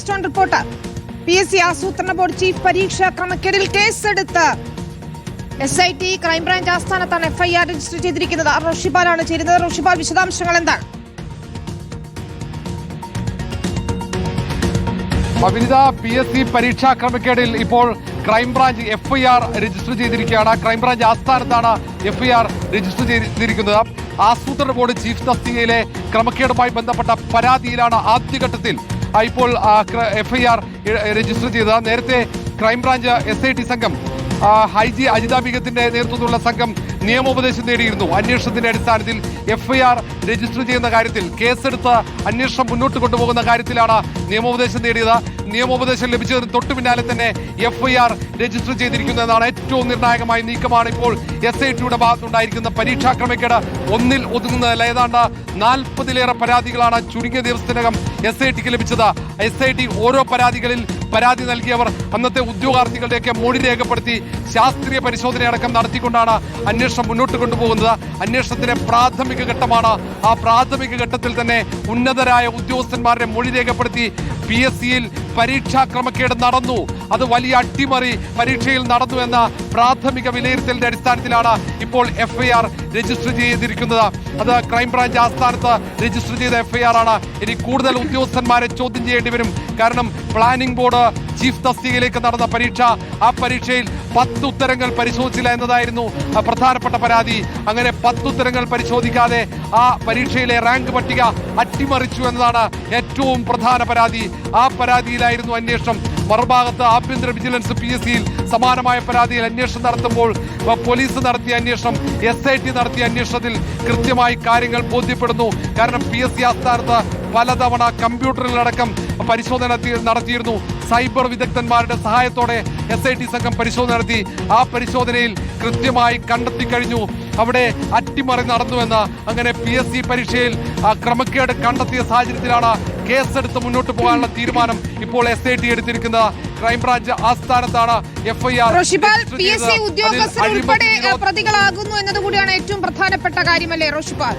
Last on report. PSC ആസൂത്രണ board chief പരീക്ഷാ ക്രമക്കേടിൽ കേസെടുത്ത് SIT ക്രൈംബ്രാഞ്ച് ആസ്ഥാനത്താണ് FIR രജിസ്റ്റർ ചെയ്തിരിക്കുന്നത്. റോഷിപാലാണ് ചേരുന്നത്. റോഷിപാൽ, വിശദാംശങ്ങൾ എന്താണ്? വിനിത, PSC പരീക്ഷാ ക്രമക്കേടിൽ ഇപ്പോൾ ക്രൈംബ്രാഞ്ച് FIR രജിസ്റ്റർ ചെയ്തിരിക്കുകയാണ്. ക്രൈംബ്രാഞ്ച് ആസ്ഥാനത്താണ് FIR രജിസ്റ്റർ ചെയ്തിരിക്കുന്നത്. ആസൂത്രണ ബോർഡ് ചീഫ് തസ്തികയിലെ ക്രമക്കേടുമായി ബന്ധപ്പെട്ട പരാതിയിലാണ് ആദ്യഘട്ടത്തിൽ ഇപ്പോൾ FIR രജിസ്റ്റർ ചെയ്തത്. നേരത്തെ ക്രൈംബ്രാഞ്ച് SIT സംഘം IG അജിത ബീഗത്തിന്റെ നേതൃത്വത്തിലുള്ള സംഘം നിയമോപദേശം നേടിയിരുന്നു. അന്വേഷണത്തിന്റെ അടിസ്ഥാനത്തിൽ FIR രജിസ്റ്റർ ചെയ്യുന്ന കാര്യത്തിൽ, കേസെടുത്ത് അന്വേഷണം മുന്നോട്ട് കൊണ്ടുപോകുന്ന കാര്യത്തിലാണ് നിയമോപദേശം നേടിയത്. നിയമോപദേശം ലഭിച്ചതിന് തൊട്ടു പിന്നാലെ തന്നെ FIR രജിസ്റ്റർ ചെയ്തിരിക്കുന്നതാണ്. ഏറ്റവും നിർണായകമായ നീക്കമാണ് ഇപ്പോൾ SITയുടെ ഭാഗത്തുണ്ടായിരിക്കുന്ന പരീക്ഷാ ക്രമക്കേട് ഒന്നിൽ ഒതുങ്ങുന്നതല്ല. ഏതാണ്ട് 40-ലേറെ പരാതികളാണ് ചുരുങ്ങിയ ദിവസത്തിനകം SITക്ക് ലഭിച്ചത്. SIT ഓരോ പരാതി നൽകിയവർ അന്നത്തെ ഉദ്യോഗാർത്ഥികളുടെയൊക്കെ മൊഴി രേഖപ്പെടുത്തി ശാസ്ത്രീയ പരിശോധനയടക്കം നടത്തിക്കൊണ്ടാണ് അന്വേഷണം മുന്നോട്ട് കൊണ്ടുപോകുന്നത്. അന്വേഷണത്തിന്റെ പ്രാഥമിക ഘട്ടമാണ്. ആ പ്രാഥമിക ഘട്ടത്തിൽ തന്നെ ഉന്നതരായ ഉദ്യോഗസ്ഥന്മാരുടെ മൊഴി രേഖപ്പെടുത്തി PSCയിൽ പരീക്ഷാ ക്രമക്കേട് നടന്നു, അത് വലിയ അട്ടിമറി പരീക്ഷയിൽ നടന്നു എന്ന പ്രാഥമിക വിലയിരുത്തലിന്റെ അടിസ്ഥാനത്തിലാണ് ഇപ്പോൾ FIR രജിസ്റ്റർ ചെയ്തിരിക്കുന്നത്. അത് ക്രൈംബ്രാഞ്ച് ആസ്ഥാനത്ത് രജിസ്റ്റർ ചെയ്ത FIR ആണ്. ഇനി കൂടുതൽ ഉദ്യോഗസ്ഥന്മാരെ ചോദ്യം ചെയ്യേണ്ടി വരും. കാരണം പ്ലാനിംഗ് ബോർഡ് ചീഫ് തസ്തികയിലേക്ക് നടന്ന പരീക്ഷ, ആ പരീക്ഷയിൽ 10 ഉത്തരങ്ങൾ പരിശോധിച്ചില്ല എന്നതായിരുന്നു പ്രധാനപ്പെട്ട പരാതി. അങ്ങനെ 10 ഉത്തരങ്ങൾ പരിശോധിക്കാതെ ആ പരീക്ഷയിലെ റാങ്ക് പട്ടിക അട്ടിമറിച്ചു എന്നതാണ് ഏറ്റവും പ്രധാന പരാതി. ആ പരാതിയിലായിരുന്നു അന്വേഷണം. മറുഭാഗത്ത് ആഭ്യന്തര വിജിലൻസ് PSCയിൽ സമാനമായ പരാതിയിൽ അന്വേഷണം നടത്തുമ്പോൾ പോലീസ് നടത്തിയ അന്വേഷണം, SIT നടത്തിയ അന്വേഷണത്തിൽ കൃത്യമായി കാര്യങ്ങൾ ബോധ്യപ്പെടുന്നു. കാരണം PSC ആസ്ഥാനത്ത് പലതവണ കമ്പ്യൂട്ടറിലടക്കം പരിശോധന നടത്തിയിരുന്നു. സൈബർ വിദഗ്ധന്മാരുടെ സഹായത്തോടെ SIT സംഘം പരിശോധന നടത്തി. ആ പരിശോധനയിൽ കൃത്യമായി കണ്ടെത്തിക്കഴിഞ്ഞു അവിടെ അട്ടിമറി നടന്നുവെന്ന്. അങ്ങനെ PSC പരീക്ഷയിൽ ക്രമക്കേട് കണ്ടെത്തിയ സാഹചര്യത്തിലാണ് കേസെടുത്ത് മുന്നോട്ട് പോകാനുള്ള തീരുമാനം ഇപ്പോൾ SIT എടുത്തിരിക്കുന്നത്. Crime branch ആസ്ഥാനത്താണ് FIR. PSC ഉദ്യോഗസ്ഥർ ഉൾപ്പെടെ പ്രതികളാകുന്നു എന്നതുകൂടിയാണ് ഏറ്റവും പ്രധാനപ്പെട്ട കാര്യമല്ലേ റോഷിപാൽ?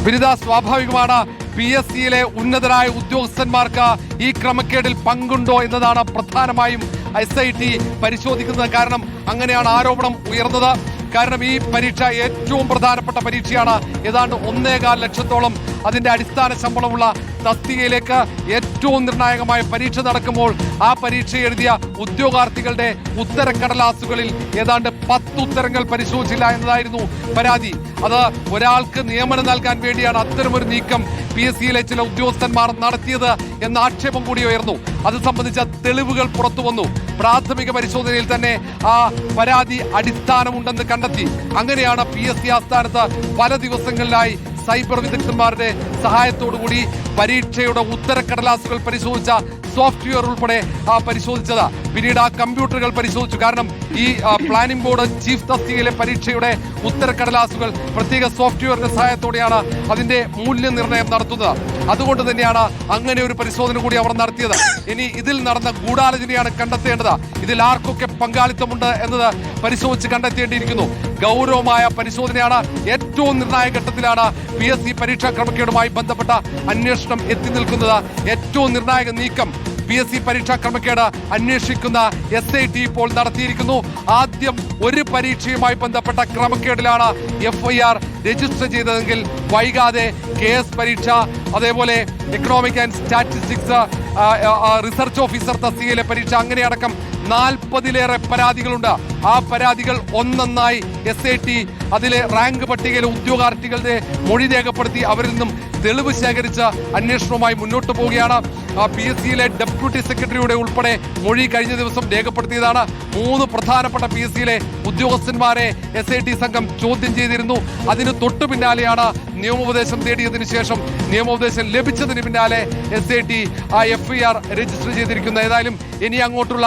വിനിത, സ്വാഭാവികമാണ്. PSCയിലെ ഉന്നതരായ ഉദ്യോഗസ്ഥന്മാർക്ക് ഈ ക്രമക്കേടിൽ പങ്കുണ്ടോ എന്നതാണ് പ്രധാനമായും SIT പരിശോധിക്കുന്നത്. കാരണം അങ്ങനെയാണ് ആരോപണം ഉയർന്നത്. കാരണം ഈ പരീക്ഷ ഏറ്റവും പ്രധാനപ്പെട്ട പരീക്ഷയാണ്. ഏതാണ്ട് 1.25 ലക്ഷത്തോളം അതിന്റെ അടിസ്ഥാന ശമ്പളമുള്ള തസ്തികയിലേക്ക് ഏറ്റവും നിർണായകമായ പരീക്ഷ നടക്കുമ്പോൾ ആ പരീക്ഷ എഴുതിയ ഉദ്യോഗാർത്ഥികളുടെ ഉത്തരക്കടലാസുകളിൽ ഏതാണ്ട് 10 ഉത്തരങ്ങൾ പരിശോധിച്ചില്ല എന്നതായിരുന്നു പരാതി. അത് ഒരാൾക്ക് നിയമനം നൽകാൻ വേണ്ടിയാണ് അത്തരമൊരു നീക്കം PSCയിലെ ചില ഉദ്യോഗസ്ഥന്മാർ നടത്തിയത് എന്ന ആക്ഷേപം കൂടി ഉയർന്നു. അത് സംബന്ധിച്ച തെളിവുകൾ പുറത്തു വന്നു. പ്രാഥമിക പരിശോധനയിൽ തന്നെ ആ പരാതി അടിസ്ഥാനമുണ്ടെന്ന് കണ്ടെത്തി. അങ്ങനെയാണ് PSC ആസ്ഥാനത്ത് പല ദിവസങ്ങളിലായി സൈബർ വിദഗ്ധന്മാരുടെ സഹായത്തോടുകൂടി പരീക്ഷയുടെ ഉത്തരക്കടലാസുകൾ പരിശോധിച്ച സോഫ്റ്റ്വെയർ ഉൾപ്പെടെ പരിശോധിച്ചത്. പിന്നീട് ആ കമ്പ്യൂട്ടറുകൾ പരിശോധിച്ചു. കാരണം ഈ പ്ലാനിംഗ് ബോർഡ് ചീഫ് തസ്തികയിലെ പരീക്ഷയുടെ ഉത്തരക്കടലാസുകൾ പ്രത്യേക സോഫ്റ്റ്വെയറിന്റെ സഹായത്തോടെയാണ് അതിന്റെ മൂല്യനിർണ്ണയം നടത്തുന്നത്. അതുകൊണ്ട് തന്നെയാണ് അങ്ങനെ ഒരു പരിശോധന കൂടി അവർ നടത്തിയത്. ഇനി ഇതിൽ നടന്ന ഗൂഢാലോചനയാണ് കണ്ടെത്തേണ്ടത്. ഇതിൽ ആർക്കൊക്കെ പങ്കാളിത്തമുണ്ട് എന്നത് പരിശോധിച്ച് കണ്ടെത്തേണ്ടിയിരിക്കുന്നു. ഗൗരവമായ പരിശോധനയാണ്. ഏറ്റവും നിർണായക ഘട്ടത്തിലാണ് PSC പരീക്ഷാ ക്രമക്കേടുമായി ബന്ധപ്പെട്ട അന്വേഷണം എത്തി നിൽക്കുന്നത്. ഏറ്റവും നിർണായക നീക്കം PSC പരീക്ഷാ ക്രമക്കേട് അന്വേഷിക്കുന്ന SIT ഇപ്പോൾ നടത്തിയിരിക്കുന്നു. ആദ്യം ഒരു പരീക്ഷയുമായി ബന്ധപ്പെട്ട ക്രമക്കേടിലാണ് FIR രജിസ്റ്റർ ചെയ്തതെങ്കിൽ വൈകാതെ KS പരീക്ഷ, അതേപോലെ economic and statistics research officer തസ്തികയിലെ പരീക്ഷ, അങ്ങനെയടക്കം 40-ലേറെ പരാതികളുണ്ട്. ആ പരാതികൾ ഒന്നൊന്നായി SIT അതിലെ റാങ്ക് പട്ടികയിലെ ഉദ്യോഗാർത്ഥികളുടെ മൊഴി രേഖപ്പെടുത്തി അവരിൽ നിന്നും തെളിവ് ശേഖരിച്ച് അന്വേഷണവുമായി മുന്നോട്ട് പോവുകയാണ്. PSCയിലെ ഡെപ്യൂട്ടി സെക്രട്ടറിയുടെ ഉൾപ്പെടെ മൊഴി കഴിഞ്ഞ ദിവസം രേഖപ്പെടുത്തിയതാണ്. 3 പ്രധാനപ്പെട്ട PSCയിലെ ഉദ്യോഗസ്ഥന്മാരെ SIT സംഘം ചോദ്യം ചെയ്തിരുന്നു. അതിന് തൊട്ടു പിന്നാലെയാണ് നിയമോപദേശം തേടിയതിനു ശേഷം, നിയമോപദേശം ലഭിച്ചതിന് പിന്നാലെ SIT ആ FIR രജിസ്റ്റർ ചെയ്തിരിക്കുന്നത്. ഏതായാലും ഇനി അങ്ങോട്ടുള്ള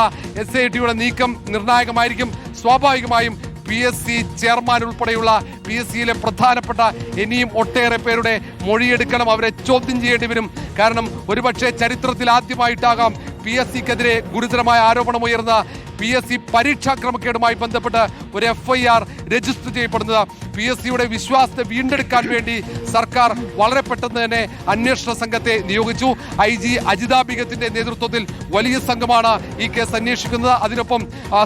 SITയുടെ നീക്കം നിർണായകമായിരിക്കും. സ്വാഭാവികമായും PSC ചെയർമാൻ ഉൾപ്പെടെയുള്ള PSCയിലെ പ്രധാനപ്പെട്ട ഇനിയും ഒട്ടേറെ പേരുടെ മൊഴിയെടുക്കണം. അവരെ ചോദ്യം ചെയ്യേണ്ടി വരും. കാരണം ഒരുപക്ഷെ ചരിത്രത്തിൽ ആദ്യമായിട്ടാകാം PSCക്കെതിരെ ഗുരുതരമായ ആരോപണമുയർന്ന PSC പരീക്ഷാ ക്രമക്കേടുമായി ബന്ധപ്പെട്ട് ഒരു FIR രജിസ്റ്റർ ചെയ്യപ്പെടുന്നത്. PSCയുടെ വിശ്വാസത്തെ വീണ്ടെടുക്കാൻ വേണ്ടി സർക്കാർ വളരെ പെട്ടെന്ന് തന്നെ അന്വേഷണ സംഘത്തെ നിയോഗിച്ചു. IG അജിത ബീഗത്തിന്റെ നേതൃത്വത്തിൽ വലിയ സംഘമാണ് ഈ കേസ് അന്വേഷിക്കുന്നത്. അതിനൊപ്പം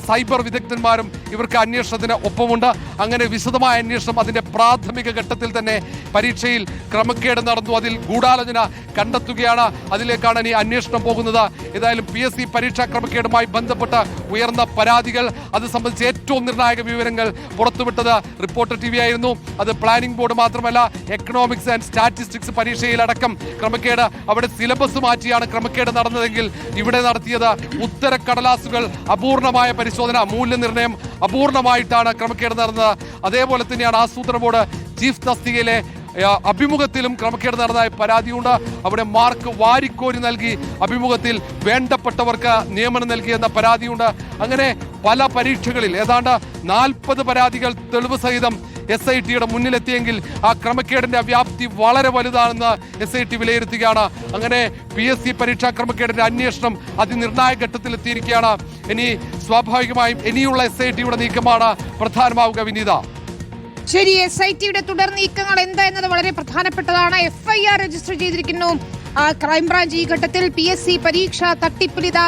സൈബർ വിദഗ്ധന്മാരും ഇവർക്ക് അന്വേഷണത്തിന് ഒപ്പമുണ്ട്. അങ്ങനെ വിശദമായ അന്വേഷണം അതിന്റെ പ്രാഥമിക ഘട്ടത്തിൽ തന്നെ പരീക്ഷയിൽ ക്രമക്കേട് നടന്നു, അതിൽ ഗൂഢാലോചന കണ്ടെത്തുകയാണ്. അതിലേക്കാണ് ഇനി അന്വേഷണം പോകുന്നത്. ഏതായാലും PSC പരീക്ഷാ ക്രമക്കേടുമായി ബന്ധപ്പെട്ട് ഉയർന്ന പരാതികൾ, അത് സംബന്ധിച്ച് ഏറ്റവും നിർണായക വിവരങ്ങൾ പുറത്തുവിട്ടത് റിപ്പോർട്ടർ TV ആയിരുന്നു. അത് പ്ലാനിംഗ് ബോർഡ് മാത്രമല്ല, എക്കണോമിക്സ് ആൻഡ് സ്റ്റാറ്റിസ്റ്റിക്സ് പരീക്ഷയിലടക്കം ക്രമക്കേട്, അവിടെ സിലബസ് മാറ്റിയാണ് ക്രമക്കേട് നടന്നതെങ്കിൽ ഇവിടെ നടത്തിയത് ഉത്തരക്കടലാസുകൾ അപൂർണമായ പരിശോധന, മൂല്യനിർണ്ണയം അപൂർണമായിട്ടാണ് ക്രമക്കേട് നടന്നത്. അതേപോലെ തന്നെയാണ് ആസൂത്രണ ബോർഡ് ചീഫ് തസ്തികയിലെ അഭിമുഖത്തിലും ക്രമക്കേട് നടന്നതായി പരാതിയുണ്ട്. അവിടെ മാർക്ക് വാരിക്കോരി നൽകി അഭിമുഖത്തിൽ വേണ്ടപ്പെട്ടവർക്ക് നിയമനം നൽകിയെന്ന പരാതിയുണ്ട്. അങ്ങനെ പല പരീക്ഷകളിൽ ഏതാണ്ട് 40 പരാതികൾ തെളിവ് സഹിതം SITയുടെ മുന്നിലെത്തിയെങ്കിൽ ആ ക്രമക്കേടിന്റെ വ്യാപ്തി വളരെ വലുതാണെന്ന് SIT വിലയിരുത്തുകയാണ്. അങ്ങനെ PSC പരീക്ഷാ ക്രമക്കേടിന്റെ അന്വേഷണം അതിനിർണായക ഘട്ടത്തിലെത്തിയിരിക്കുകയാണ്. ഇനി സ്വാഭാവികമായും ഇനിയുള്ള SITയുടെ നീക്കമാണ് പ്രധാനമാവുക. വിനീത, ശരി, SITയുടെ തുടർ നീക്കങ്ങൾ എന്താ എന്നത് വളരെ പ്രധാനപ്പെട്ടതാണ്. FIR രജിസ്റ്റർ ചെയ്തിരിക്കുന്നു ക്രൈംബ്രാഞ്ച്. ഈ ഘട്ടത്തിൽ PSC പരീക്ഷ തട്ടിപ്പിലിത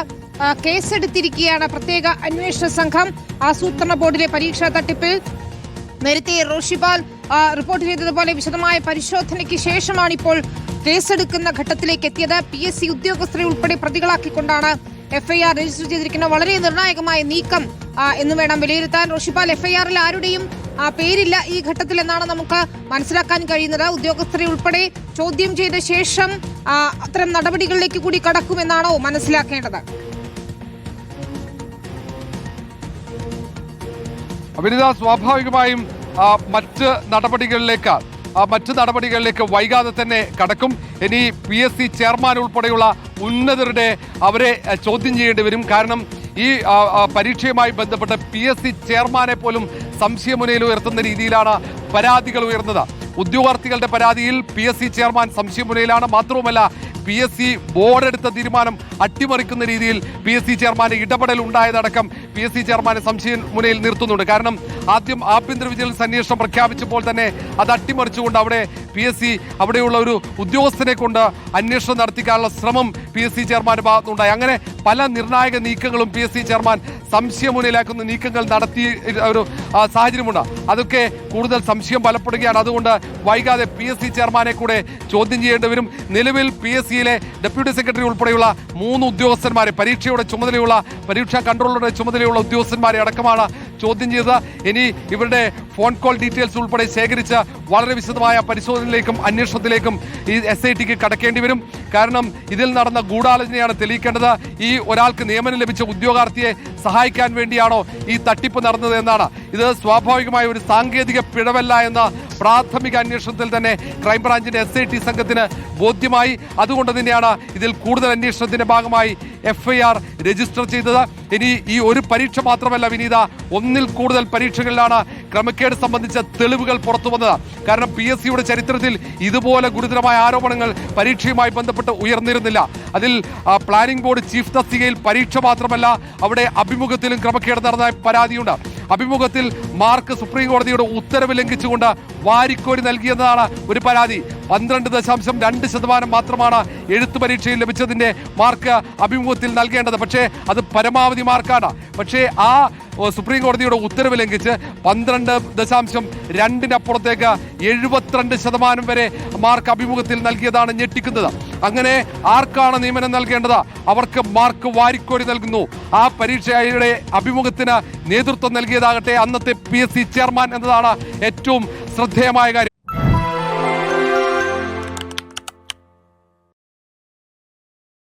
കേസെടുത്തിരിക്കുകയാണ് പ്രത്യേക അന്വേഷണ സംഘം. ആസൂത്രണ ബോർഡിലെ പരീക്ഷാ തട്ടിപ്പിൽ നേരത്തെ റോഷിപാൽ റിപ്പോർട്ട് ചെയ്തതുപോലെ വിശദമായ പരിശോധനയ്ക്ക് ശേഷമാണ് ഇപ്പോൾ കേസെടുക്കുന്ന ഘട്ടത്തിലേക്ക് എത്തിയത്. PSC ഉദ്യോഗസ്ഥരെ ഉൾപ്പെടെ പ്രതികളാക്കിക്കൊണ്ടാണ് FIR രജിസ്റ്റർ ചെയ്തിരിക്കുന്നത്. വളരെ നിർണായകമായ നീക്കം എന്ന് വേണം വിലയിരുത്താൻ. റോഷിപാൽ, FIRൽ ആരുടെയും പേരില്ല ഈ ഘട്ടത്തിൽ എന്നാണ് നമുക്ക് മനസ്സിലാക്കാൻ കഴിയുന്നത്. ഉദ്യോഗസ്ഥരെ ഉൾപ്പെടെ ചോദ്യം ചെയ്ത ശേഷം അത്തരം നടപടികളിലേക്ക് കൂടി കടക്കുമെന്നാണോ മനസ്സിലാക്കേണ്ടത്? വിനിത, സ്വാഭാവികമായും മറ്റ് നടപടികളിലേക്ക് വൈകാതെ തന്നെ കടക്കും. ഇനി PSC ചെയർമാൻ ഉൾപ്പെടെയുള്ള ഉന്നതരുടെ അവരെ ചോദ്യം ചെയ്യേണ്ടി വരും. കാരണം ഈ പരീക്ഷയുമായി ബന്ധപ്പെട്ട് PSC ചെയർമാനെ പോലും സംശയമുനയിൽ ഉയർത്തുന്ന രീതിയിലാണ് പരാതികൾ ഉയർന്നത്. ഉദ്യോഗാർത്ഥികളുടെ പരാതിയിൽ PSC ചെയർമാൻ സംശയമുനയിലാണ്. മാത്രവുമല്ല, PSC ബോർഡ് എടുത്ത തീരുമാനം അട്ടിമറിക്കുന്ന രീതിയിൽ PSC ചെയർമാന്റെ ഇടപെടൽ ഉണ്ടായതടക്കം PSC ചെയർമാനെ സംശയമുനയിൽ നിർത്തുന്നുണ്ട്. കാരണം ആദ്യം ആഭ്യന്തര വിജിലൻസ് അന്വേഷണം പ്രഖ്യാപിച്ചപ്പോൾ തന്നെ അത് അട്ടിമറിച്ചുകൊണ്ട് അവിടെ PSC അവിടെയുള്ള ഒരു ഉദ്യോഗസ്ഥനെ കൊണ്ട് അന്വേഷണം നടത്തിക്കാനുള്ള ശ്രമം PSC ചെയർമാന്റെ ഭാഗത്തുണ്ടായി. അങ്ങനെ പല നിർണായക നീക്കങ്ങളും PSC ചെയർമാൻ സംശയമുനയിലാക്കുന്ന നീക്കങ്ങൾ നടത്തി ഒരു സാഹചര്യമുണ്ട്. അതൊക്കെ കൂടുതൽ സംശയം ബലപ്പെടുകയാണ്. അതുകൊണ്ട് വൈകാതെ PSC ചെയർമാനെ കൂടെ ചോദ്യം ചെയ്യേണ്ടി വരും. നിലവിൽ PSCയിലെ ഡെപ്യൂട്ടി സെക്രട്ടറി ഉൾപ്പെടെയുള്ള 3 ഉദ്യോഗസ്ഥന്മാരെ, പരീക്ഷയുടെ ചുമതലയുള്ള പരീക്ഷാ കൺട്രോളറുടെ ചുമതലയുള്ള ഉദ്യോഗസ്ഥന്മാരെ അടക്കമാണ് ചോദ്യം ചെയ്തത്. ഇനി ഇവരുടെ ഫോൺ കോൾ ഡീറ്റെയിൽസ് ഉൾപ്പെടെ ശേഖരിച്ച് വളരെ വിശദമായ പരിശോധനയിലേക്കും അന്വേഷണത്തിലേക്കും ഈ SITക്ക് കടക്കേണ്ടി വരും. കാരണം ഇതിൽ നടന്ന ഗൂഢാലോചനയാണ് തെളിയിക്കേണ്ടത്. ഈ ഒരാൾക്ക് നിയമനം ലഭിച്ച ഉദ്യോഗാർത്ഥിയെ സഹായിക്കാൻ വേണ്ടിയാണോ ഈ തട്ടിപ്പ് നടന്നത് എന്നാണ്. ഇത് സ്വാഭാവികമായ ഒരു സാങ്കേതിക പിഴവല്ല എന്ന പ്രാഥമിക അന്വേഷണത്തിൽ തന്നെ ക്രൈംബ്രാഞ്ചിന്റെ SIT സംഘത്തിന് ബോധ്യമായി. അതുകൊണ്ട് തന്നെയാണ് ഇതിൽ കൂടുതൽ അന്വേഷണത്തിന്റെ ഭാഗമായി FIR രജിസ്റ്റർ ചെയ്തത്. ഇനി ഈ ഒരു പരീക്ഷ മാത്രമല്ല വിനീത, ഒന്നിൽ കൂടുതൽ പരീക്ഷകളിലാണ് ക്രമക്കേട് സംബന്ധിച്ച തെളിവുകൾ പുറത്തു വന്നത്. കാരണം PSCയുടെ ചരിത്രത്തിൽ ഇതുപോലെ ഗുരുതരമായ ആരോപണങ്ങൾ പരീക്ഷയുമായി ബന്ധപ്പെട്ട് ഉയർന്നിരുന്നില്ല. അതിൽ പ്ലാനിംഗ് ബോർഡ് ചീഫ് തസ്തികയിൽ പരീക്ഷ മാത്രമല്ല, അവിടെ അഭിമുഖത്തിലും ക്രമക്കേട് നടന്നതായി പരാതിയുണ്ട്. അഭിമുഖത്തിൽ മാർക്ക് സുപ്രീം കോടതിയുടെ ഉത്തരവ് ലംഘിച്ചുകൊണ്ട് വാരിക്കോരി നൽകിയെന്നതാണ് ഒരു പരാതി. 12.2% മാത്രമാണ് എഴുത്തു പരീക്ഷയിൽ ലഭിച്ചതിന്റെ മാർക്ക് അഭിമുഖത്തിൽ നൽകേണ്ടത്. പക്ഷേ അത് പരമാവധി മാർക്കാണ്. പക്ഷേ ആ സുപ്രീം കോടതിയുടെ ഉത്തരവ് ലംഘിച്ച് 12.2-നപ്പുറത്തേക്ക് 72% വരെ മാർക്ക് അഭിമുഖത്തിൽ നൽകിയതാണ് ഞെട്ടിക്കുന്നത്. അങ്ങനെ ആർക്കാണ് നിയമനം നൽകേണ്ടത് അവർക്ക് മാർക്ക് വാരിക്കോരി നൽകുന്നു. ആ പരീക്ഷയുടെ അഭിമുഖത്തിന് നേതൃത്വം നൽകിയതാകട്ടെ അന്നത്തെ PSC ചെയർമാൻ എന്നതാണ് ഏറ്റവും ശ്രദ്ധേയമായ കാര്യം.